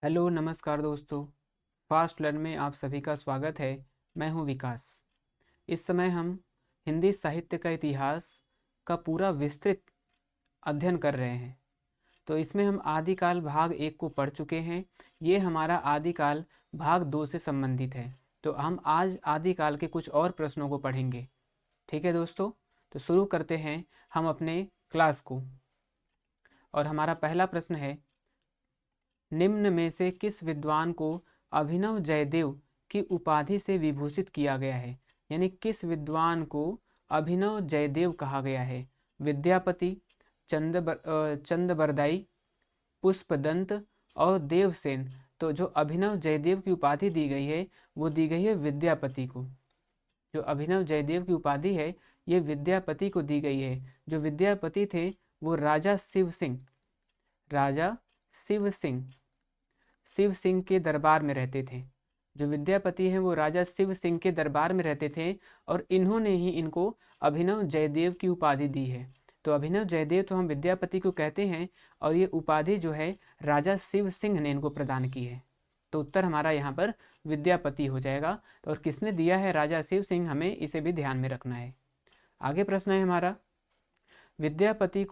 Hello नमस्कार दोस्तों। Fast learn में आप सभी का स्वागत है। मैं हूं विकास। इस समय हम हिंदी साहित्य का इतिहास का पूरा विस्तृत अध्ययन कर रहे हैं। तो इसमें हम आदिकाल भाग 1 को पढ़ चुके हैं। ये हमारा आदिकाल भाग 2 से संबंधित है। तो हम आज आदिकाल के कुछ और प्रश्नों को पढ़ेंगे। ठीक है दोस्तों, तो शुरू करते हैं हम अपने क्लास को। और हमारा पहला प्रश्न है, निम्न में से किस विद्वान को अभिनव जयदेव की उपाधि से विभूषित किया गया है? यानी किस विद्वान को अभिनव जयदेव कहा गया है? विद्यापति, चंदबरदाई, पुष्पदंत और देवसेन। तो जो अभिनव जयदेव की उपाधि दी गई है वो दी गई है विद्यापति को। जो अभिनव जयदेव की उपाधि है ये विद्यापति को दी गई है। जो विद्यापति थे वो राजा शिव सिंह, राजा शिव सिंह, शिव सिंह के दरबार में रहते थे। जो विद्यापति हैं वो राजा शिव सिंह के दरबार में रहते थे और इन्होंने ही इनको अभिनव जयदेव की उपाधि दी है। तो अभिनव जयदेव तो हम विद्यापति को कहते हैं और ये उपाधि जो है राजा शिव सिंह ने इनको प्रदान की है। तो उत्तर हमारा यहाँ पर विद्यापति हो जाएगा। और किसने दिया है? राजा शिव सिंह। हमें इसे भी ध्यान में रखना है। आगे प्रश्न है हमारा, विद्यापति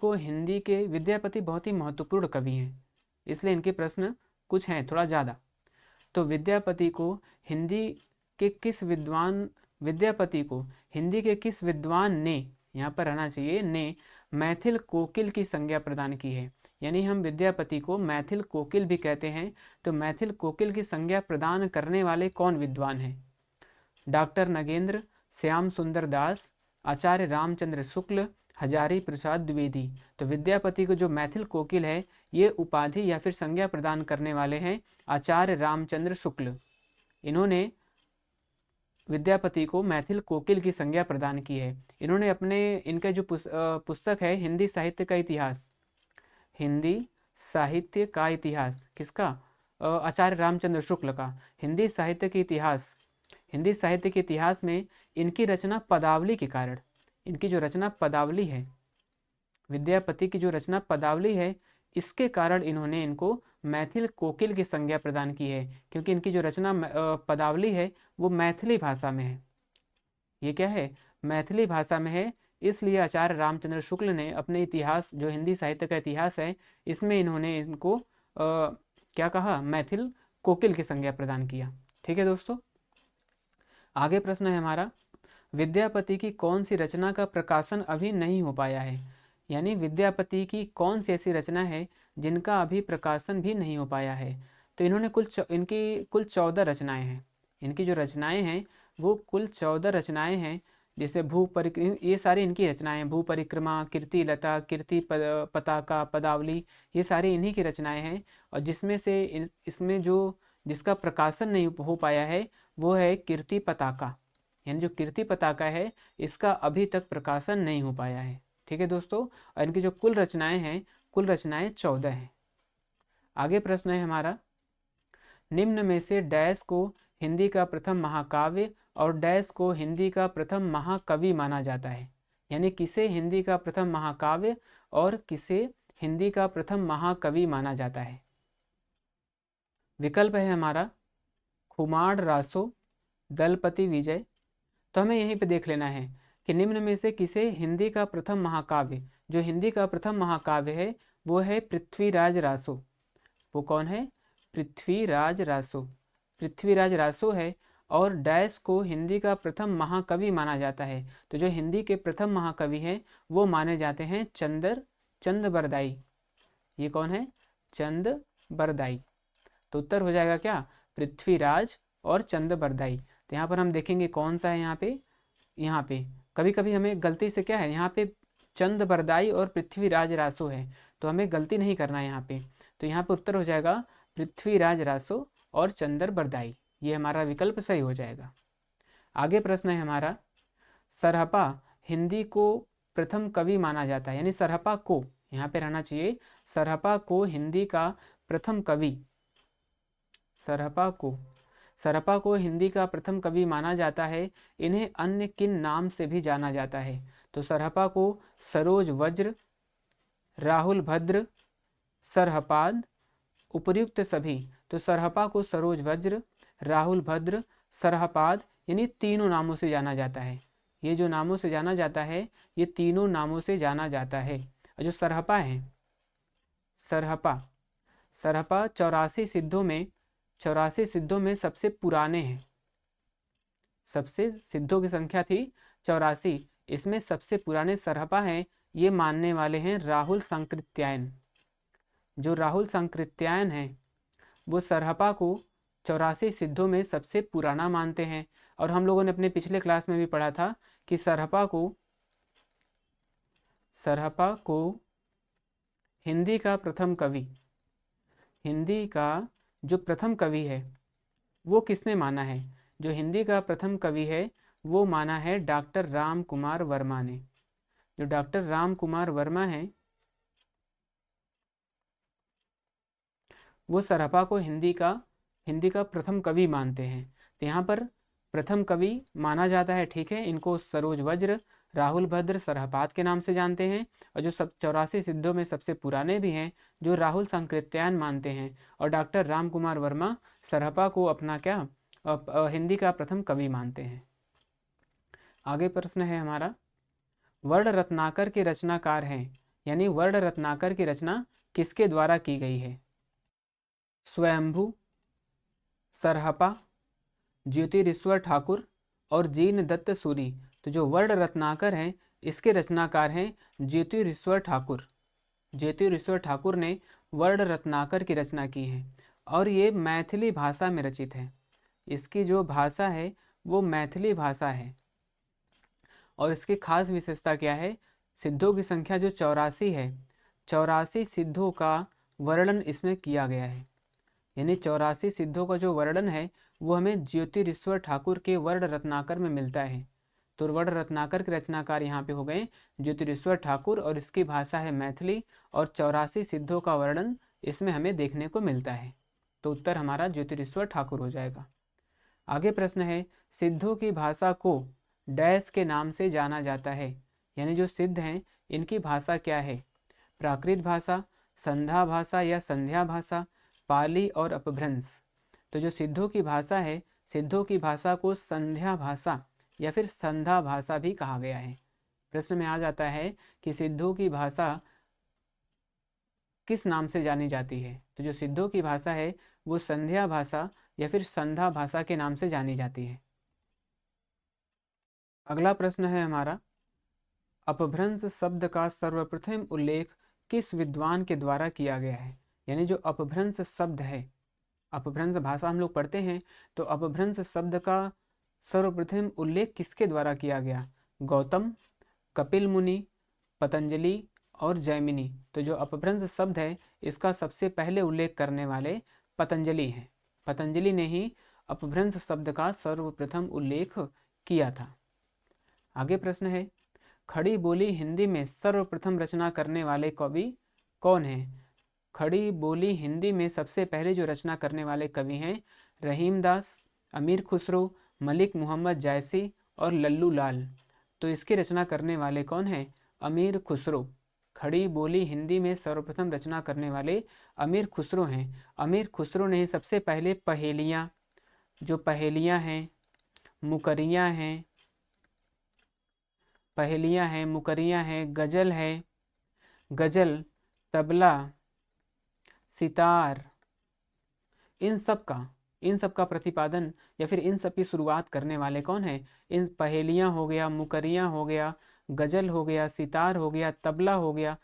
बहुत ही महत्वपूर्ण कवि हैं, इसलिए इनके प्रश्न कुछ हैं, थोड़ा ज़्यादा। तो विद्यापति को हिंदी के किस विद्वान ने, यहाँ पर रहना चाहिए ने, मैथिल कोकिल की संज्ञा प्रदान की है? यानी हम विद्यापति को मैथिल कोकिल भी कहते हैं। तो मैथिल कोकिल की संज्ञा प्रदान करने वाले कौन विद्वान हैं? डॉक्टर नगेंद्र, श्याम सुंदर दास, आचार्य रामचंद्र शुक्ल, हजारी प्रसाद द्विवेदी। तो विद्यापति को जो मैथिल कोकिल है ये उपाधि या फिर संज्ञा प्रदान करने वाले हैं आचार्य रामचंद्र शुक्ल। इन्होंने विद्यापति को मैथिल कोकिल की संज्ञा प्रदान की है। इन्होंने इनका जो पुस्तक है हिंदी साहित्य का इतिहास, हिंदी साहित्य का इतिहास किसका? आचार्य रामचंद्र शुक्ल का। हिंदी साहित्य के इतिहास में इनकी रचना पदावली के कारण, इनकी जो रचना पदावली है, विद्यापति की जो रचना पदावली है, इसके कारण इन्होंने इनको मैथिल कोकिल की संज्ञा प्रदान की है। क्योंकि इनकी जो रचना पदावली है वो मैथिली भाषा में है। ये क्या है? मैथिली भाषा में है। इसलिए आचार्य रामचंद्र शुक्ल ने अपने इतिहास, जो हिंदी साहित्य का इतिहास है, इसमें इन्होंने इनको क्या कहा? मैथिल कोकिल की संज्ञा प्रदान किया। ठीक है दोस्तों, आगे प्रश्न है हमारा, विद्यापति की कौन सी रचना का प्रकाशन अभी नहीं हो पाया है? यानी विद्यापति की कौन सी ऐसी रचना है जिनका अभी प्रकाशन भी नहीं हो पाया है? तो इन्होंने इनकी कुल 14 रचनाएं हैं। इनकी जो रचनाएं हैं वो कुल 14 रचनाएं हैं। जैसे ये सारी इनकी रचनाएं हैं। भू परिक्रमा, कीर्ति लता, पताका, पदावली, ये सारी इन्हीं की रचनाएं हैं। और जिसमें से इसमें जो जिसका प्रकाशन नहीं हो पाया है वो है कीर्ति पताका। यानी जो कीर्ति पताका है इसका अभी तक प्रकाशन नहीं हो पाया है। ठीक है दोस्तों, और इनकी जो कुल रचनाएं हैं, कुल रचनाएं 14 हैं। आगे प्रश्न है हमारा, निम्न में से डैश को हिंदी का प्रथम महाकाव्य और डैश को हिंदी का प्रथम महाकवि माना जाता है? यानी किसे हिंदी का प्रथम महाकाव्य और किसे हिंदी का प्रथम महाकवि माना जाता है? विकल्प है हमारा खुमार रासो, दलपति विजय। तो हमें यहीं पे देख लेना है कि निम्न में से किसे हिंदी का प्रथम महाकाव्य, जो हिंदी का प्रथम महाकाव्य है वो है पृथ्वीराज रासो। वो कौन है? पृथ्वीराज रासो। पृथ्वीराज रासो है। और डैश को हिंदी का प्रथम महाकवि माना जाता है। तो जो हिंदी के प्रथम महाकवि हैं वो माने जाते हैं चंदबरदाई। ये कौन है? चंदबरदाई। तो उत्तर हो जाएगा क्या? पृथ्वीराज और चंदबरदाई। तो यहाँ पर हम देखेंगे कौन सा है। यहाँ पे कभी कभी हमें गलती से क्या है, यहाँ पे चंदबरदाई और पृथ्वीराज रासो है, तो हमें गलती नहीं करना है यहाँ पे। तो यहाँ पर उत्तर हो जाएगा पृथ्वीराज रासो और चंदबरदाई। ये हमारा विकल्प सही हो जाएगा। आगे प्रश्न है हमारा, सरहपा हिंदी को प्रथम कवि माना जाता है। यानी सरहपा को, यहाँ पे रहना चाहिए, सरहपा को हिंदी का प्रथम कवि, सरहपा को हिंदी का प्रथम कवि माना जाता है। इन्हें अन्य किन नाम से भी जाना जाता है? तो सरहपा को सरोज वज्र, राहुल भद्र, सरहपाद उपर्युक्त सभी, तो सरहपा को सरोज वज्र, राहुल भद्र, सरहपाद यानी तीनों नामों से जाना जाता है। ये जो नामों से जाना जाता है, ये तीनों नामों से जाना जाता है। और जो सरहपा है, सरहपा, सरहपा 84 सिद्धों में सबसे पुराने हैं। सबसे सिद्धों की संख्या थी 84, इसमें सबसे पुराने सरहपा हैं। ये मानने वाले हैं राहुल सांकृत्यायन। जो राहुल सांकृत्यायन है वो सरहपा को 84 सिद्धों में सबसे पुराना मानते हैं। और हम लोगों ने अपने पिछले क्लास में भी पढ़ा था कि सरहपा को हिंदी का प्रथम कवि, हिंदी का जो प्रथम कवि है वो किसने माना है? जो हिंदी का प्रथम कवि है वो माना है डॉक्टर राम कुमार वर्मा ने। जो डॉक्टर राम कुमार वर्मा है वो सरहपा को हिंदी का प्रथम कवि मानते हैं। तो यहाँ पर प्रथम कवि माना जाता है, ठीक है। इनको सरोज वज्र, राहुल भद्र, सरहपाद के नाम से जानते हैं। और जो 84 सिद्धों में सबसे पुराने भी हैं, जो राहुल सांकृत्यायन मानते हैं। और डॉक्टर राम कुमार वर्मा सरहपा को अपना हिंदी का प्रथम कवि मानते हैं। आगे प्रश्न है हमारा, वर्ण रत्नाकर के रचनाकार हैं, यानी वर्ण रत्नाकर की रचना किसके द्वारा की गई है? स्वयंभू, सरहपा, ज्योतिरीश्वर ठाकुर और जीन दत्त सूरी। तो जो वर्ण रत्नाकर हैं इसके रचनाकार हैं ज्योतिरीश्वर ठाकुर। ज्योतिरीश्वर ठाकुर ने वर्ण रत्नाकर की रचना की है और ये मैथिली भाषा में रचित है। इसकी जो भाषा है वो मैथिली भाषा है। और इसकी खास विशेषता क्या है? सिद्धों की संख्या जो 84 है, 84 सिद्धों का वर्णन इसमें किया गया है। यानी 84 सिद्धों का जो वर्णन है वो हमें ज्योतिरीश्वर ठाकुर के वर्ण रत्नाकर में मिलता है। तो वर्ण रत्नाकर के रचनाकार यहाँ पे हो गए ज्योतिरीश्वर ठाकुर और इसकी भाषा है मैथिली और 84 सिद्धों का वर्णन इसमें हमें देखने को मिलता है। तो उत्तर हमारा ज्योतिरीश्वर ठाकुर हो जाएगा। आगे प्रश्न है, सिद्धों की भाषा को डैश के नाम से जाना जाता है। यानी जो सिद्ध हैं इनकी भाषा क्या है? प्राकृत भाषा, संध्या भाषा या संध्या भाषा, पाली और अपभ्रंश। तो जो सिद्धों की भाषा है, सिद्धों की भाषा को संध्या भाषा या फिर संध्या भाषा भी कहा गया है। प्रश्न में आ जाता है कि सिद्धों की भाषा किस नाम से जानी जाती है? तो जो सिद्धों की भाषा है वो संध्या भाषा या फिर संध्या भाषा के नाम से जानी जाती है। अगला प्रश्न है हमारा, अपभ्रंश शब्द का सर्वप्रथम उल्लेख किस विद्वान के द्वारा किया गया है? यानी जो अपभ्रंश शब्द है, अपभ्रंश भाषा हम लोग पढ़ते हैं, तो अपभ्रंश शब्द का सर्वप्रथम उल्लेख किसके द्वारा किया गया? गौतम, कपिल मुनि, पतंजलि और जैमिनी। तो जो अपभ्रंश शब्द है इसका सबसे पहले उल्लेख करने वाले पतंजलि हैं। पतंजलि ने ही अपभ्रंश शब्द का सर्वप्रथम उल्लेख किया था। आगे प्रश्न है, खड़ी बोली हिंदी में सर्वप्रथम रचना करने वाले कवि कौन हैं? खड़ी बोली हिंदी में सबसे पहले जो रचना करने वाले कवि हैं रहीम दास, अमीर खुसरो, मलिक मोहम्मद जायसी और लल्लू लाल। तो इसकी रचना करने वाले कौन हैं? अमीर खुसरो। खड़ी बोली हिंदी में सर्वप्रथम रचना करने वाले अमीर खुसरो हैं। अमीर खुसरो ने सबसे पहले पहेलियाँ, जो पहेलियाँ हैं, मुकरियाँ हैं, पहेलियाँ हैं, मुकरियाँ हैं, गज़ल है, गज़ल, तबला, सितार, इन सब का प्रतिपादन या फिर इन सब की शुरुआत करने वाले कौन है? इन पहेलियाँ हो गया, मुकरियाँ हो गया, गज़ल हो गया, सितार हो गया, तबला हो गया,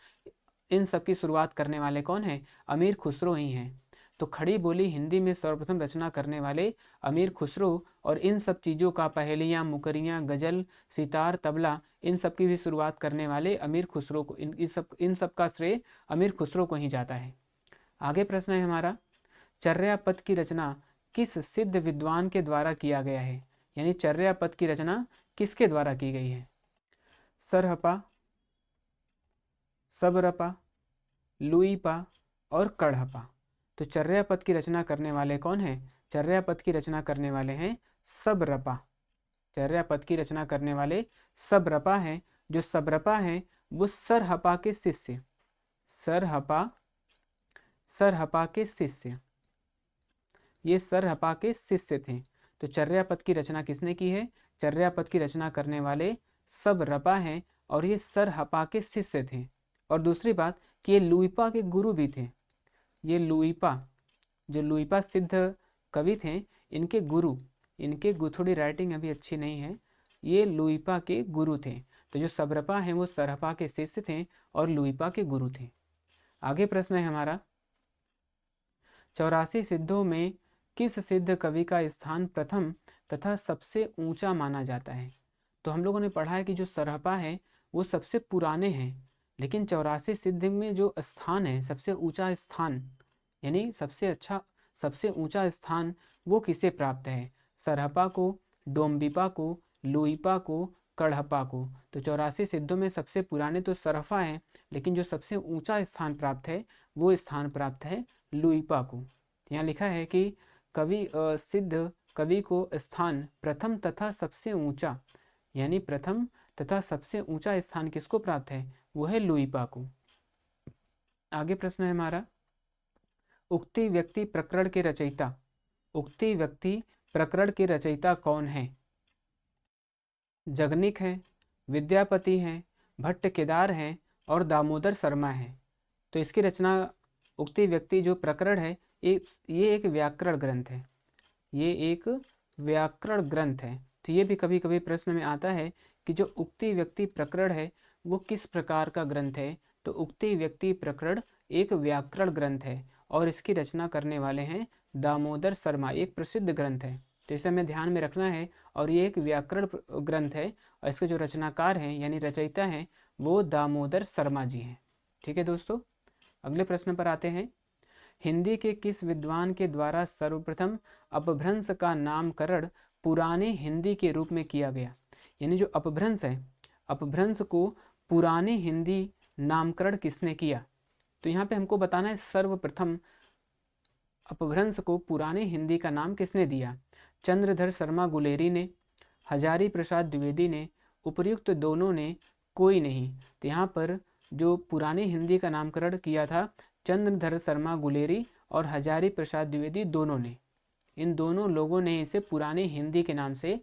इन सब की शुरुआत करने वाले कौन है? अमीर खुसरो ही हैं। तो खड़ी बोली हिंदी में सर्वप्रथम रचना करने वाले अमीर खुसरो और इन सब चीज़ों का पहेलियाँ, मुकरियाँ, गज़ल, सितार, तबला, इन सब की भी शुरुआत करने वाले अमीर खुसरो को, इन सब का श्रेय अमीर खुसरो को ही जाता है। आगे प्रश्न है हमारा, चर्यापद की रचना किस सिद्ध विद्वान के द्वारा किया गया है? यानी चर्यापद की रचना किसके द्वारा की गई है? सरहपा, सबरपा, लुईपा और कढ़पा। तो चर्यापद की रचना करने वाले कौन हैं? चर्यापद की रचना करने वाले हैं सबरपा। चर्यापद की रचना करने वाले सबरपा हैं। जो सबरपा हैं वो सरहपा के शिष्य, सरहपा सरहपा के शिष्य, ये सरहपा के शिष्य थे। तो चर्यापद की रचना किसने की है? चर्यापद की रचना करने वाले सबरपा हैं और ये सरहपा के शिष्य थे। और दूसरी बात कि ये लुइपा के गुरु भी थे। ये लुइपा, जो लुइपा सिद्ध कवि थे, इनके गुरु, इनके थोड़ी राइटिंग अभी अच्छी नहीं है, ये लुइपा के गुरु थे। तो जो सबरपा हैं वो सरहपा के शिष्य थे और लुइपा के गुरु थे। आगे प्रश्न है हमारा, 84 सिद्धों में किस सिद्ध कवि का स्थान प्रथम तथा सबसे ऊंचा माना जाता है? तो हम लोगों ने पढ़ा है कि जो सरहपा है वो सबसे पुराने हैं, लेकिन 84 सिद्ध में जो स्थान है, सबसे ऊंचा स्थान, यानी सबसे अच्छा, सबसे ऊंचा स्थान वो किसे प्राप्त है? सरहपा को, डोम्बिपा को, लुइपा को, कढ़पा को। तो 84 सिद्धों में सबसे पुराने तो सरहपा है, लेकिन जो सबसे ऊंचा स्थान प्राप्त है वो स्थान प्राप्त है लुइपा को। यहाँ लिखा है कि सिद्ध कवि को स्थान प्रथम तथा सबसे ऊंचा, यानी प्रथम तथा सबसे ऊंचा स्थान किसको प्राप्त है? वो है लुइपा को। आगे प्रश्न है हमारा, उक्ति व्यक्ति प्रकरण के रचयिता, उक्ति व्यक्ति प्रकरण के रचयिता कौन है? जगनिक है, विद्यापति हैं, भट्ट केदार हैं और दामोदर शर्मा हैं। तो इसकी रचना, उक्ति व्यक्ति जो प्रकरण है, ये एक व्याकरण ग्रंथ है, ये एक व्याकरण ग्रंथ है। तो ये भी कभी कभी प्रश्न में आता है कि जो उक्ति व्यक्ति प्रकरण है वो किस प्रकार का ग्रंथ है? तो उक्ति व्यक्ति प्रकरण एक व्याकरण ग्रंथ है और इसकी रचना करने वाले हैं दामोदर शर्मा, एक प्रसिद्ध ग्रंथ है। तो इसे हमें ध्यान में रखना है। और ये एक व्याकरण ग्रंथ है और इसके जो रचनाकार हैं यानी रचयिता हैं वो दामोदर शर्मा जी हैं। ठीक है दोस्तों, अगले प्रश्न पर आते हैं। हिंदी के किस विद्वान के द्वारा सर्वप्रथम अपभ्रंश का नामकरण पुराने हिंदी के रूप में किया गया? यानी जो अपभ्रंश है, अपभ्रंश को पुराने हिंदी नामकरण किसने किया? तो यहाँ पे हमको बताना है सर्वप्रथम अपभ्रंश को पुराने हिंदी का नाम किसने दिया? चंद्रधर शर्मा गुलेरी ने, हजारी प्रसाद द्विवेदी ने, उपर्युक्त दोनों ने, कोई नहीं। तो यहाँ पर जो पुराने हिंदी का नामकरण किया था चंद्रधर शर्मा गुलेरी और हजारी प्रसाद द्विवेदी दोनों ने, इन दोनों लोगों ने इसे पुराने हिंदी के नाम से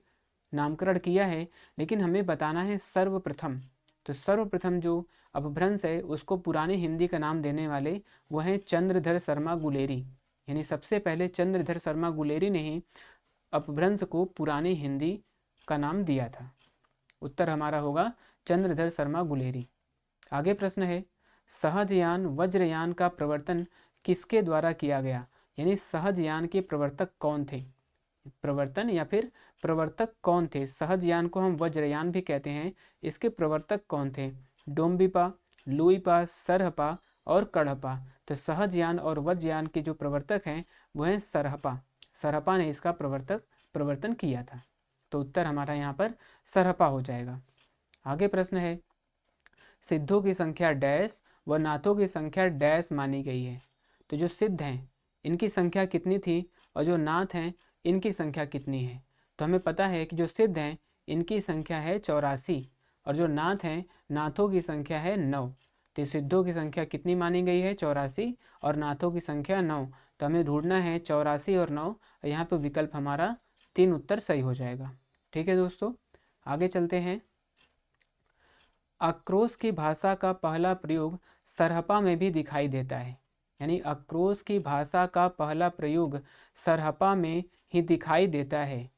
नामकरण किया है। लेकिन हमें बताना है सर्वप्रथम, तो सर्वप्रथम जो अपभ्रंश है उसको पुराने हिंदी का नाम देने वाले वो हैं चंद्रधर शर्मा गुलेरी, यानी सबसे पहले चंद्रधर शर्मा गुलेरी ने ही अपभ्रंश को पुराने हिंदी का नाम दिया था। उत्तर हमारा होगा चंद्रधर शर्मा गुलेरी। आगे प्रश्न है, सहजयान वज्रयान का प्रवर्तन किसके द्वारा किया गया? यानी सहजयान के प्रवर्तक कौन थे? प्रवर्तन या फिर प्रवर्तक कौन थे? सहजयान को हम वज्रयान भी कहते हैं, इसके प्रवर्तक कौन थे? डोम्बिपा, लुइपा, सरहपा और कढ़पा। तो सहजयान और वज्रयान के जो प्रवर्तक हैं वो हैं सरहपा, सरहपा ने इसका प्रवर्तन किया था। तो उत्तर हमारा यहाँ पर सरहपा हो जाएगा। आगे प्रश्न है, सिद्धों की संख्या डैश व नाथों की संख्या डैश मानी गई है? तो जो सिद्ध हैं इनकी संख्या कितनी थी और जो नाथ हैं इनकी संख्या कितनी है? तो हमें पता है कि जो सिद्ध हैं इनकी संख्या है 84 और जो नाथ हैं नाथों की संख्या है 9। तो सिद्धों की संख्या कितनी मानी गई है? 84 और नाथों की संख्या 9। तो हमें ढूंढना है 84 और 9। यहाँ पे विकल्प हमारा 3 उत्तर सही हो जाएगा। ठीक है दोस्तों, आगे चलते हैं। आक्रोश की भाषा का पहला प्रयोग सरहपा में भी दिखाई देता है, यानी आक्रोश की भाषा का पहला प्रयोग सरहपा में ही दिखाई देता है।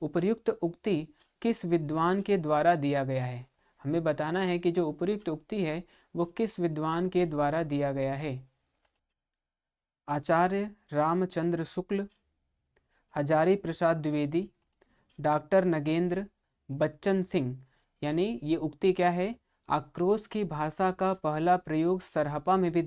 उपर्युक्त उक्ति किस विद्वान के द्वारा दिया गया है? हमें बताना है कि जो उपर्युक्त उक्ति है वो किस विद्वान के द्वारा दिया गया है। आचार्य रामचंद्र शुक्ल, हजारी प्रसाद द्विवेदी, डॉक्टर नगेंद्र, बच्चन सिंह। यानी ये उक्ति क्या है? आक्रोश की भाषा का पहला प्रयोग सरहपा में ही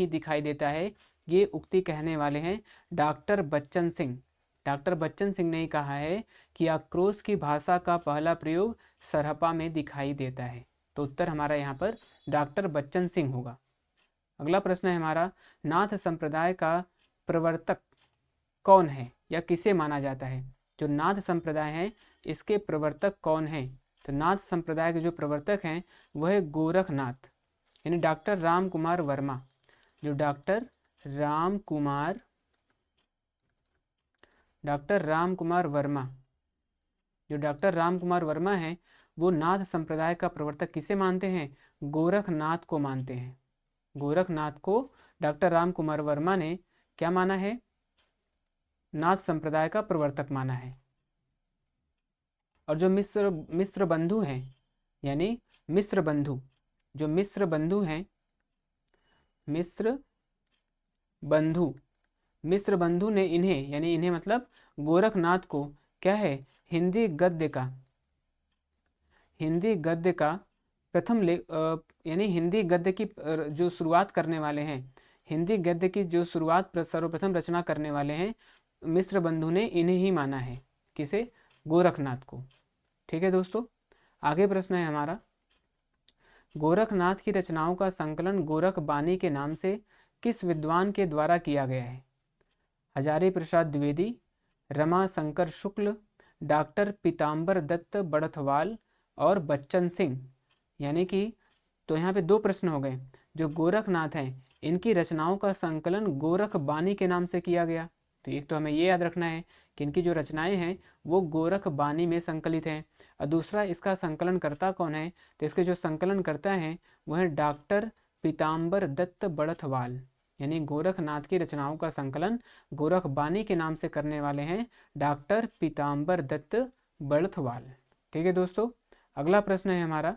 दिखाई देता है। ये उक्ति कहने वाले हैं डॉक्टर बच्चन सिंह। डॉक्टर बच्चन सिंह ने कहा है कि आक्रोश की भाषा का पहला प्रयोग सरहपा में दिखाई देता है। तो उत्तर हमारा यहाँ पर डॉक्टर बच्चन सिंह होगा। अगला प्रश्न है हमारा, नाथ संप्रदाय का प्रवर्तक कौन है या किसे माना जाता है? जो नाथ संप्रदाय है इसके प्रवर्तक कौन है? तो नाथ संप्रदाय के जो प्रवर्तक हैं वह है गोरखनाथ, यानी डॉक्टर राम कुमार वर्मा। जो डॉक्टर राम कुमार वर्मा, जो डॉक्टर राम कुमार वर्मा है, वो नाथ संप्रदाय का प्रवर्तक किसे मानते हैं? गोरखनाथ को मानते हैं। गोरखनाथ को डॉक्टर राम कुमार वर्मा ने क्या माना है? नाथ संप्रदाय का प्रवर्तक माना है। और जो मिस्र बंधु हैं, यानी मिस्र बंधु, जो मिस्र बंधु हैं, मिस्र बंधु ने इन्हें, यानी इन्हें मतलब गोरखनाथ को क्या है? हिंदी गद्य का प्रथम यानी हिंदी गद्य की जो शुरुआत करने वाले हैं, हिंदी गद्य की जो शुरुआत सर्वप्रथम रचना करने वाले हैं मिस्र बंधु ने इन्हें ही माना है। किसे? गोरखनाथ को। ठीक है दोस्तों, आगे प्रश्न है हमारा, गोरखनाथ की रचनाओं का संकलन गोरख बानी के नाम से किस विद्वान के द्वारा किया गया है? हजारी प्रसाद द्विवेदी, रमा शंकर शुक्ल, डॉक्टर पीताम्बर दत्त बड़थवाल और बच्चन सिंह। यानी कि तो यहाँ पे दो प्रश्न हो गए। जो गोरखनाथ हैं, इनकी रचनाओं का संकलन गोरख बानी के नाम से किया गया। तो एक तो हमें ये याद रखना है कि इनकी जो रचनाएं हैं वो गोरख बानी में संकलित हैं। और दूसरा, इसका संकलन करता कौन है? तो इसके जो संकलन करता है वह है डॉक्टर पीताम्बर दत्त बड़थवाल। यानी गोरखनाथ की रचनाओं का संकलन गोरख बानी के नाम से करने वाले हैं डॉक्टर पीताम्बर दत्त बड़थवाल। ठीक है दोस्तों, अगला प्रश्न है हमारा,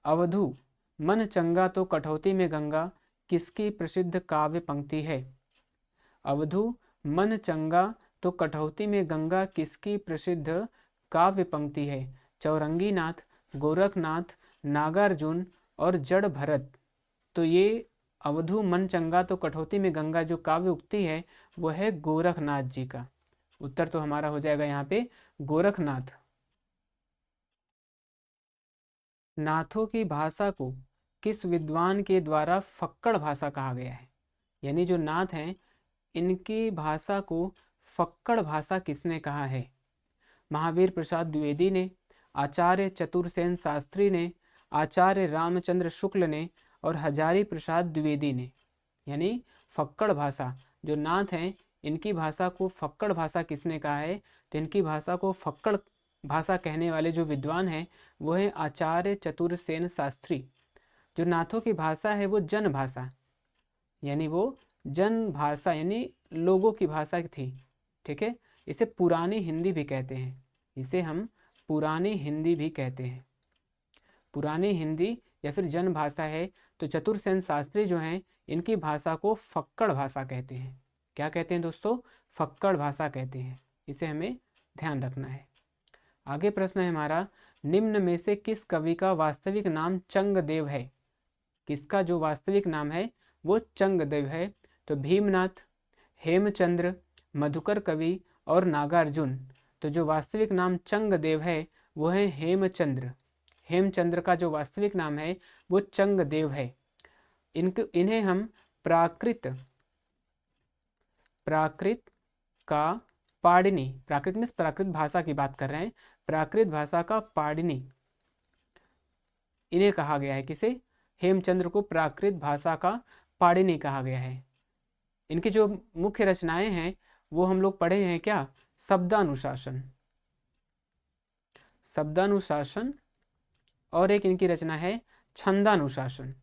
अवधू मन चंगा तो कठौती में गंगा किसकी प्रसिद्ध काव्य पंक्ति है? अवधू मन चंगा तो कठौती में गंगा किसकी प्रसिद्ध काव्य पंक्ति है? चौरंगी नाथ, गोरखनाथ, नागार्जुन और जड़ भरत। तो ये अवधू मन चंगा तो कठौती में गंगा जो काव्य उक्ति है वह है गोरखनाथ जी का। उत्तर तो हमारा हो जाएगा यहाँ पे गोरखनाथ। नाथों की भाषा को किस विद्वान के द्वारा फक्कड़ भाषा कहा गया है? यानी जो नाथ हैं इनकी भाषा को फक्कड़ भाषा किसने कहा है? महावीर प्रसाद द्विवेदी ने, आचार्य चतुरसेन शास्त्री ने, आचार्य रामचंद्र शुक्ल ने और हजारी प्रसाद द्विवेदी ने। यानी फक्कड़ भाषा, जो नाथ हैं इनकी भाषा को फक्कड़ भाषा किसने कहा है? तो इनकी भाषा को फक्कड़ भाषा कहने वाले जो विद्वान हैं वो है आचार्य चतुरसेन शास्त्री। जो नाथों की भाषा है वो जन भाषा, यानी वो जन भाषा यानी लोगों की भाषा थी। ठीक है, इसे पुरानी हिंदी भी कहते हैं, इसे हम पुरानी हिंदी भी कहते हैं। पुरानी हिंदी या फिर जन भाषा है। तो चतुरसेन शास्त्री जो हैं इनकी भाषा को फक्कड़ भाषा कहते हैं। क्या कहते हैं दोस्तों? फक्कड़ भाषा कहते हैं। इसे हमें ध्यान रखना है। आगे प्रश्न है हमारा, निम्न में से किस कवि का वास्तविक नाम चंगदेव है? किसका जो वास्तविक नाम है वो चंगदेव है? तो भीमनाथ, हेमचंद्र, मधुकर कवि और नागार्जुन। तो जो वास्तविक नाम चंगदेव है वो है हेमचंद्र। हेमचंद्र का जो वास्तविक नाम है वो चंगदेव है। इन्हें हम प्राकृत का पाणिनि, प्राकृत में प्राकृत भाषा की बात कर रहे हैं, प्राकृत भाषा का पाणिनि इन्हें कहा गया है। किसे? हेमचंद्र को प्राकृत भाषा का पाणिनि कहा गया है। इनकी जो मुख्य रचनाएं हैं वो हम लोग पढ़े हैं क्या? शब्दानुशासन और एक इनकी रचना है छंदानुशासन।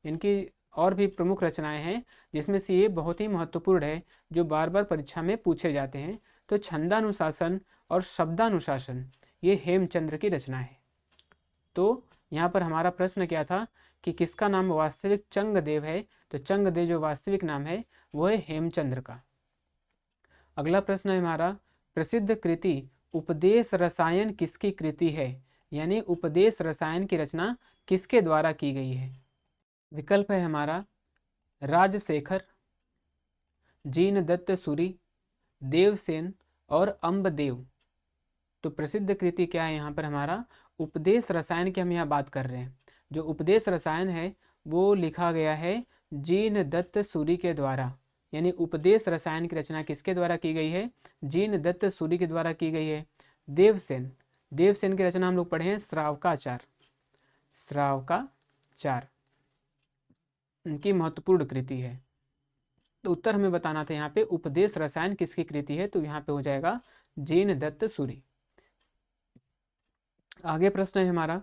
इनकी और भी प्रमुख रचनाएं हैं जिसमें से ये बहुत ही महत्वपूर्ण है जो बार बार परीक्षा में पूछे जाते हैं। तो छंदानुशासन और शब्दानुशासन ये हेमचंद्र की रचना है। तो यहाँ पर हमारा प्रश्न क्या था कि किसका नाम वास्तविक चंगदेव है? तो चंगदेव जो वास्तविक नाम है वो है हेमचंद्र का। अगला प्रश्न है हमारा, प्रसिद्ध कृति उपदेश रसायन किसकी कृति है? यानी उपदेश रसायन की रचना किसके द्वारा की गई है? विकल्प है हमारा राजशेखर, जीनदत्त सूरी, देवसेन और अम्बदेव। तो प्रसिद्ध कृति क्या है यहाँ पर? हमारा उपदेश रसायन की हम यहाँ बात कर रहे हैं। जो उपदेश रसायन है वो लिखा गया है जीनदत्त सूरी के द्वारा। यानी उपदेश रसायन की रचना किसके द्वारा की गई है? जीनदत्त सूरी के द्वारा की गई है। देवसेन की रचना हम लोग पढ़े हैं श्रावकाचार। की महत्वपूर्ण कृति है। तो उत्तर हमें बताना था यहाँ पे उपदेश रसायन किसकी कृति है, तो यहाँ पे हो जाएगा जैन दत्त सूरि। आगे प्रश्न है हमारा,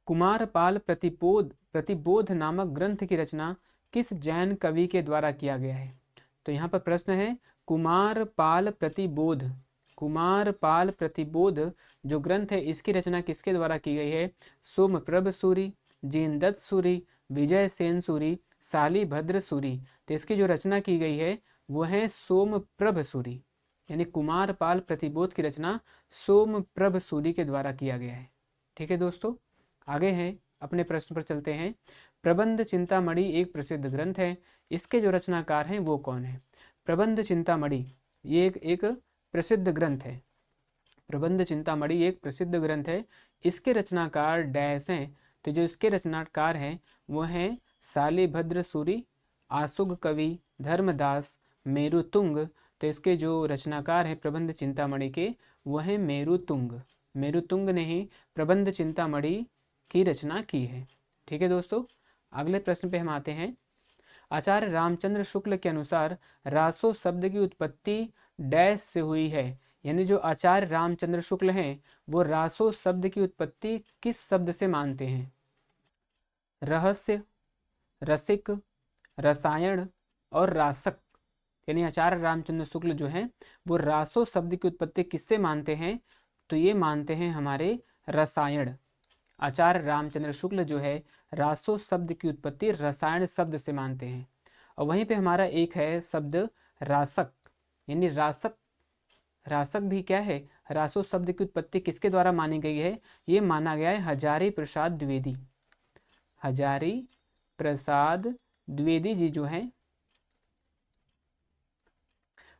कुमारपाल प्रतिबोध नामक ग्रंथ की रचना किस जैन कवि के द्वारा किया गया है। तो यहाँ पर प्रश्न है कुमारपाल प्रतिबोध जो ग्रंथ है इसकी रचना किसके द्वारा की गई है। सोमप्रभ सूरि, जैनदत्त सूरि, विजय सेन सूरि, शालिभद्र सूरि। तो इसकी जो रचना की गई है वो है सोमप्रभ सूरि, यानी कुमारपाल प्रतिबोध की रचना सोमप्रभ सूरि के द्वारा किया गया है। ठीक है दोस्तों, आगे हैं अपने प्रश्न पर चलते हैं। प्रबंध चिंतामणि एक प्रसिद्ध ग्रंथ है, इसके जो रचनाकार हैं वो कौन है। प्रबंध चिंतामणि ये एक प्रसिद्ध ग्रंथ है। प्रबंध चिंतामणि एक प्रसिद्ध ग्रंथ है, इसके रचनाकार डैश हैं। तो जो इसके रचनाकार हैं वो हैं शालिभद्र सूरि, आसुग कवि, धर्मदास, मेरुतुंग। तो इसके जो रचनाकार हैं प्रबंध चिंतामणि के वो हैं मेरुतुंग। मेरुतुंग ने ही प्रबंध चिंतामणि की रचना की है। ठीक है दोस्तों, अगले प्रश्न पे हम आते हैं। आचार्य रामचंद्र शुक्ल के अनुसार रासो शब्द की उत्पत्ति डैश से हुई है, यानी जो आचार्य रामचंद्र शुक्ल हैं वो रासो शब्द की उत्पत्ति किस शब्द से मानते हैं। रहस्य, रसिक, रसायन और रासक, यानी आचार्य रामचंद्र शुक्ल जो हैं वो रासो शब्द की उत्पत्ति किससे मानते हैं, तो ये मानते हैं हमारे रसायन। आचार्य रामचंद्र शुक्ल जो है रासो शब्द की उत्पत्ति रसायन शब्द से मानते हैं। और वहीं पे हमारा एक है शब्द रासक, यानी रासक भी क्या है, रासो शब्द की उत्पत्ति किसके द्वारा मानी गई है, ये माना गया है हजारी प्रसाद द्विवेदी। हजारी प्रसाद द्विवेदी जी जो हैं,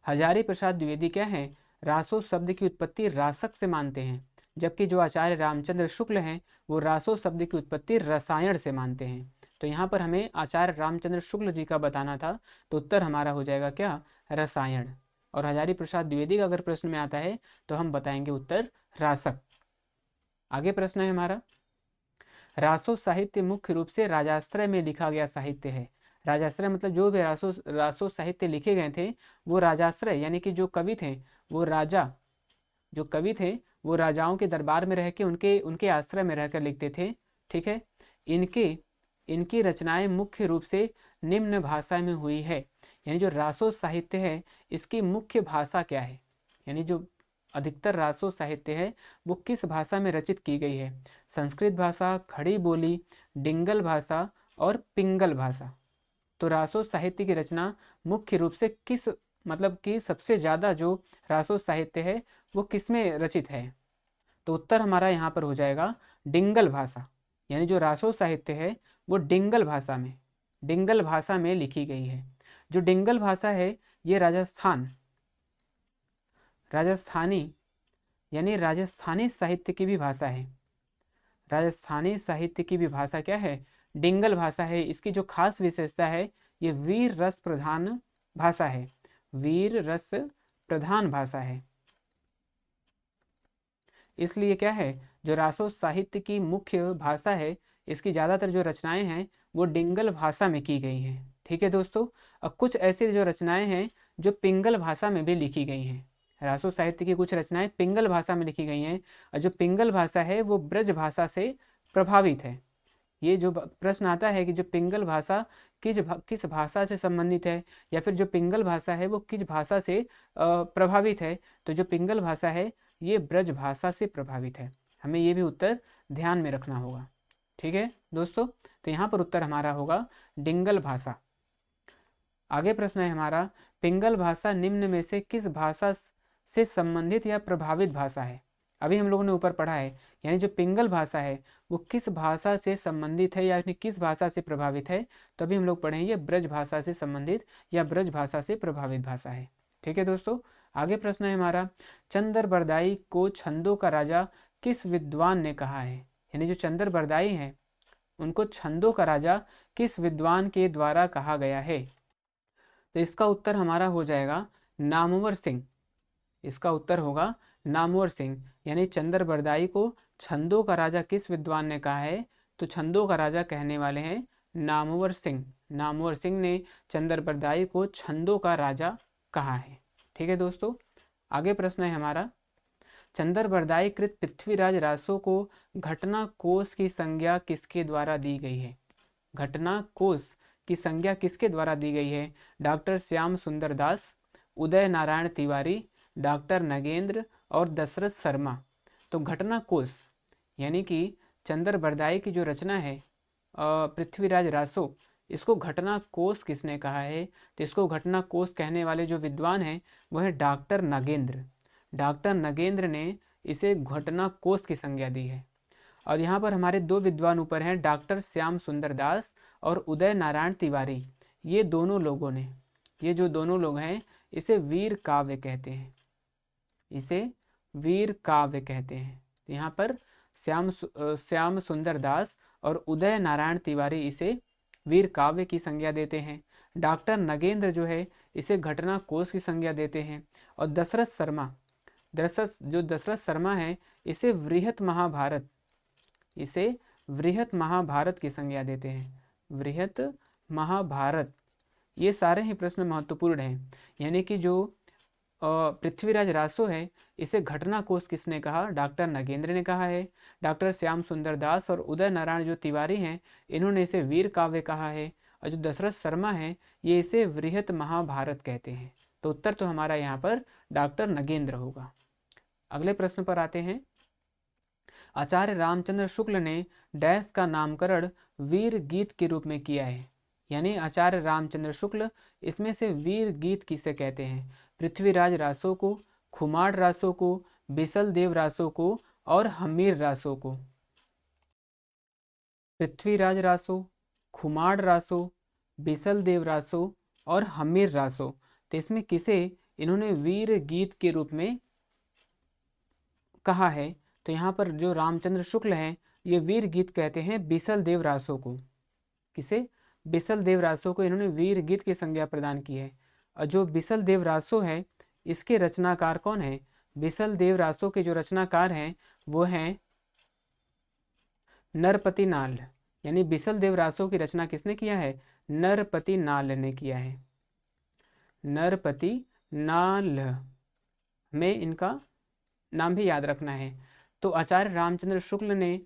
हजारी प्रसाद द्विवेदी क्या है, रासो शब्द की उत्पत्ति रासक से मानते हैं, जबकि जो आचार्य रामचंद्र शुक्ल हैं वो रासो शब्द की उत्पत्ति रसायन से मानते हैं। तो यहाँ पर हमें आचार्य रामचंद्र शुक्ल जी का बताना था, तो उत्तर हमारा हो जाएगा क्या, रसायन। और हजारी प्रसाद द्विवेदी का अगर प्रश्न में आता है तो हम बताएंगे उत्तर रासक। आगे प्रश्न है हमारा, रासो साहित्य मुख्य रूप से राजाश्रय में लिखा गया साहित्य है। राजाश्रय मतलब जो भी रासो साहित्य लिखे गए थे वो राजाश्रय, यानी कि जो कवि थे वो जो कवि थे वो राजाओं के दरबार में रह के उनके आश्रय में रहकर लिखते थे। ठीक है, इनकी रचनाएं मुख्य रूप से निम्न भाषा में हुई है, यानी जो रासो साहित्य है इसकी मुख्य भाषा क्या है, यानी जो अधिकतर रासो साहित्य है वो किस भाषा में रचित की गई है। संस्कृत भाषा, खड़ी बोली, डिंगल भाषा और पिंगल भाषा। तो रासो साहित्य की रचना मुख्य रूप से किस, मतलब कि सबसे ज़्यादा जो रासो साहित्य है वो किस में रचित है, तो उत्तर हमारा यहाँ पर हो जाएगा डिंगल भाषा, यानी जो रासो साहित्य है वो डिंगल भाषा में लिखी गई है। जो डिंगल भाषा है ये राजस्थानी यानी राजस्थानी साहित्य की भी भाषा है। राजस्थानी साहित्य की भी भाषा क्या है, डिंगल भाषा है। इसकी जो खास विशेषता है ये वीर रस प्रधान भाषा है, वीर रस प्रधान भाषा है। इसलिए क्या है, जो रासो साहित्य की मुख्य भाषा है इसकी ज़्यादातर जो रचनाएं हैं वो डिंगल भाषा में की गई हैं। ठीक है दोस्तों, और कुछ ऐसी जो रचनाएं हैं जो पिंगल भाषा में भी लिखी गई हैं। रासो साहित्य की कुछ रचनाएं पिंगल भाषा में लिखी गई हैं, और जो पिंगल भाषा है वो ब्रज भाषा से प्रभावित है। ये जो प्रश्न आता है कि जो पिंगल भाषा किस भाषा से संबंधित है, या फिर जो पिंगल भाषा है वो किस भाषा से प्रभावित है, तो जो पिंगल भाषा है ये ब्रज भाषा से प्रभावित है। हमें ये भी उत्तर ध्यान में रखना होगा। ठीक है दोस्तों, तो यहाँ पर उत्तर हमारा होगा डिंगल भाषा। आगे प्रश्न है हमारा, पिंगल भाषा निम्न में से किस भाषा से संबंधित या प्रभावित भाषा है। अभी हम लोगों ने ऊपर पढ़ा है, यानी जो पिंगल भाषा है वो किस भाषा से संबंधित है या किस भाषा से प्रभावित है, तो अभी हम लोग पढ़ेंगे ब्रज भाषा से संबंधित या ब्रज भाषा से प्रभावित भाषा है। ठीक है दोस्तों, आगे प्रश्न है हमारा, चंदर बरदाई को छंदों का राजा किस विद्वान ने कहा है। यानी जो चंदर बरदाई हैं उनको छंदों का राजा किस विद्वान के द्वारा कहा गया है, तो इसका उत्तर हमारा हो जाएगा नामवर सिंह। इसका उत्तर होगा नामवर सिंह, यानी चंदर बरदाई को छंदों का राजा किस विद्वान ने कहा है, तो छंदों का राजा कहने वाले हैं नामवर सिंह। नामवर सिंह ने चंद्रबरदाई को छंदों का राजा कहा है। ठीक है दोस्तों, आगे प्रश्न है हमारा, चंद्रबरदाई कृत पृथ्वीराज रासो को घटना कोश की संज्ञा किसके द्वारा दी गई है? घटना कोश की संज्ञा किसके द्वारा दी गई है? डॉक्टर श्याम सुंदर दास, उदय नारायण तिवारी, डॉक्टर नगेंद्र और दशरथ शर्मा। तो घटना कोश यानी कि चंद्रबरदाई की जो रचना है पृथ्वीराज रासो, इसको घटना कोश किसने कहा है? तो इसको घटना कोश कहने वाले जो विद्वान हैं वो है डॉक्टर नगेंद्र। डॉक्टर नगेंद्र ने इसे घटना कोश की संज्ञा दी है। और यहाँ पर हमारे दो विद्वान ऊपर हैं, डॉक्टर श्याम सुंदर दास और उदय नारायण तिवारी। ये दोनों लोगों ने, ये जो दोनों लोग हैं, इसे वीर काव्य कहते हैं, इसे वीर काव्य कहते हैं। तो यहाँ पर श्याम सुंदर दास और उदय नारायण तिवारी इसे वीर काव्य की संज्ञा देते हैं। डॉक्टर नगेंद्र जो है इसे घटना कोश की संज्ञा देते हैं। और दशरथ शर्मा है इसे वृहत महाभारत, इसे वृहत महाभारत की संज्ञा देते हैं, वृहत महाभारत। ये सारे ही प्रश्न महत्वपूर्ण हैं। यानी कि जो पृथ्वीराज रासो है इसे घटना कोश किसने कहा? डॉक्टर नगेंद्र ने कहा है। डॉक्टर श्याम सुंदर दास और उदय नारायण जो तिवारी हैं इन्होंने इसे वीर काव्य कहा है। और जो दशरथ शर्मा है ये इसे वृहत महाभारत कहते हैं। तो उत्तर तो हमारा यहाँ पर डॉक्टर नगेंद्र होगा। अगले प्रश्न पर आते हैं, आचार्य रामचंद्र शुक्ल ने डैश का नामकरण वीर गीत के रूप में किया है। यानी आचार्य रामचंद्र शुक्ल इसमें से वीर गीत किसे कहते हैं? पृथ्वीराज रासो को, खुमार रासो को, बिसल देव रासो को और हमीर रासो को। पृथ्वीराज रासो, खुमार रासो, बिसल देव रासो और हमीर रासो। तो इसमें किसे इन्होंने वीर गीत के रूप में कहा है? तो यहाँ पर जो रामचंद्र शुक्ल हैं ये वीर गीत कहते हैं बिसल देव रासो को। किसे? बिसल देव रासो को इन्होंने वीर गीत की संज्ञा प्रदान की है। और जो बिसल देव रासो है इसके रचनाकार कौन है? बिसल देव रासो के जो रचनाकार हैं वो हैं नरपति नाल। यानी बिसल देव रासो की रचना किसने किया है? नरपति नाल ने किया है। नरपति नाल, में इनका नाम भी याद रखना है। तो आचार्य रामचंद्र शुक्ल ने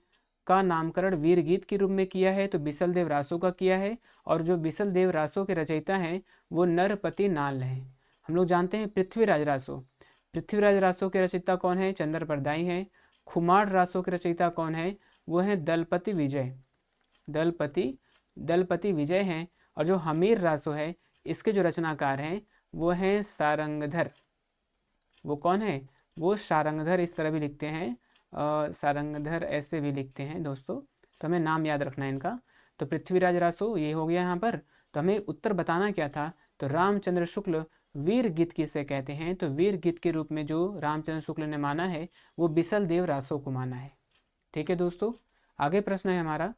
का नामकरण वीर गीत के रूप में किया है तो बिसल देव रासो का किया है। और जो बिसल देव रासो के रचयिता हैं वो नरपति नाल हैं। हम लोग जानते हैं पृथ्वीराज रासो, पृथ्वीराज रासो के रचयिता कौन है? चंद्रबरदाई हैं। खुमार रासो के रचयिता कौन है? वो हैं दलपति विजय, दलपति विजय हैं। और जो हमीर रासो है इसके जो रचनाकार हैं वो हैं सारंगधर। वो कौन है? वो सारंगधर, इस तरह भी लिखते हैं, सारंगधर ऐसे भी लिखते हैं दोस्तों। तो हमें नाम याद रखना है इनका। तो पृथ्वीराज रासो ये हो गया यहाँ पर। तो हमें उत्तर बताना क्या था? तो रामचंद्र शुक्ल वीर गीत किसे कहते हैं? तो वीर गीत के रूप में जो रामचंद्र शुक्ल ने माना है वो बिसल देव रासो को माना है। ठीक है दोस्तों, आगे प्रश्न है हमारा,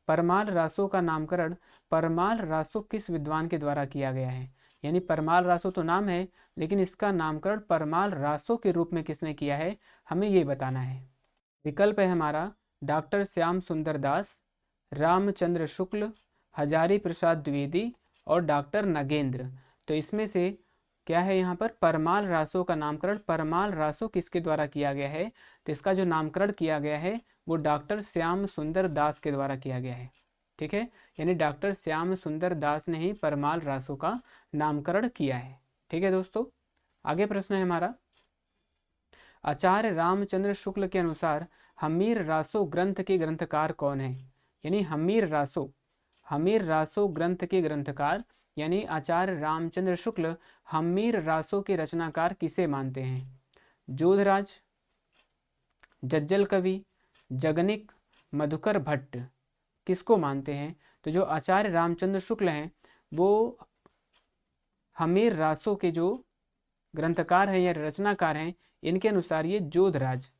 परमाल रासो का नामकरण परमाल रासो किस विद्वान के द्वारा किया गया है? यानी परमाल रासो तो नाम है लेकिन इसका नामकरण परमाल रासो के रूप में किसने किया है? हमें ये बताना है। विकल्प है हमारा डॉक्टर श्याम सुंदर दास, रामचंद्र शुक्ल, हजारी प्रसाद द्विवेदी और डॉक्टर नगेंद्र। तो इसमें से क्या है? यहाँ पर परमाल रासो का नामकरण परमाल रासो किसके द्वारा किया गया है? तो इसका जो नामकरण किया गया है वो डॉक्टर श्याम सुंदर दास के द्वारा किया गया है। ठीक है, यानी डॉक्टर श्याम सुंदर दास ने ही परमाल रासो का नामकरण किया है। ठीक है दोस्तों, आगे प्रश्न है हमारा, आचार्य रामचंद्र शुक्ल के अनुसार हमीर रासो ग्रंथ के ग्रंथकार कौन है? यानी हमीर रासो ग्रंथ के ग्रंथकार यानी आचार्य रामचंद्र शुक्ल हमीर रासो के रचनाकार किसे मानते हैं? जोधराज, जज्जल कवि, जगनिक, मधुकर भट्ट। किसको मानते हैं? तो जो आचार्य रामचंद्र शुक्ल हैं वो हमीर रासो के जो ग्रंथकार हैं या रचनाकार हैं इनके अनुसार ये जोधराज,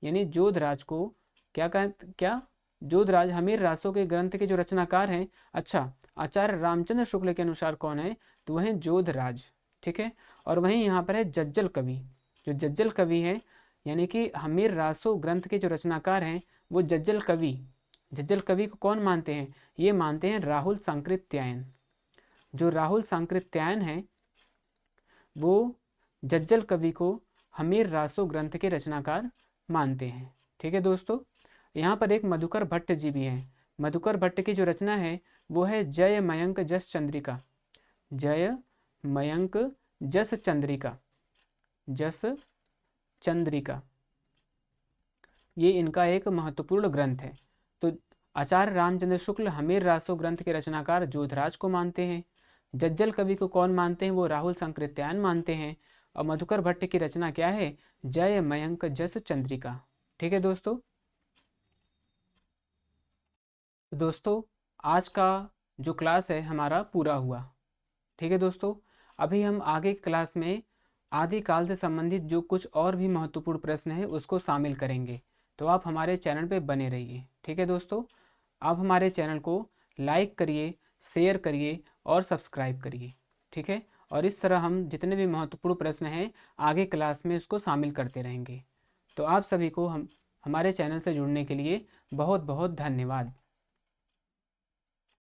यानी जोधराज को क्या जोधराज हमीर रासो के ग्रंथ के जो रचनाकार हैं। अच्छा, आचार्य रामचंद्र शुक्ल के अनुसार कौन है? तो वह है जोधराज। ठीक है, और वहीं यहाँ पर है जज्जल कवि। जो जज्जल कवि हैं यानी कि हमीर रासो ग्रंथ के जो रचनाकार हैं वो जज्जल कवि जज्जल कवि को कौन मानते हैं? ये मानते हैं राहुल सांकृत्यायन। जो राहुल सांकृत्यायन है वो जज्जल कवि को हमीर रासो ग्रंथ के रचनाकार मानते हैं। ठीक है दोस्तों, यहाँ पर एक मधुकर भट्ट जी भी हैं। मधुकर भट्ट की जो रचना है वो है जय मयंक जस चंद्रिका। जय मयंक जस चंद्रिका, जस चंद्रिका, ये इनका एक महत्वपूर्ण ग्रंथ है। तो आचार्य रामचंद्र शुक्ल हमीर रासो ग्रंथ के रचनाकार जोधराज को मानते हैं। जज्जल कवि को कौन मानते हैं? वो राहुल सांकृत्यायन मानते हैं। और मधुकर भट्ट की रचना क्या है? जय मयंक जस चंद्रिका। ठीक है दोस्तों, तो दोस्तों आज का जो क्लास है हमारा पूरा हुआ। ठीक है दोस्तों, अभी हम आगे क्लास में आदिकाल से संबंधित जो कुछ और भी महत्वपूर्ण प्रश्न है उसको शामिल करेंगे। तो आप हमारे चैनल पे बने रहिए। ठीक है दोस्तों, आप हमारे चैनल को लाइक करिए, शेयर करिए और सब्सक्राइब करिए। ठीक है, और इस तरह हम जितने भी महत्वपूर्ण प्रश्न हैं आगे क्लास में उसको शामिल करते रहेंगे। तो आप सभी को हमारे चैनल से जुड़ने के लिए बहुत बहुत धन्यवाद।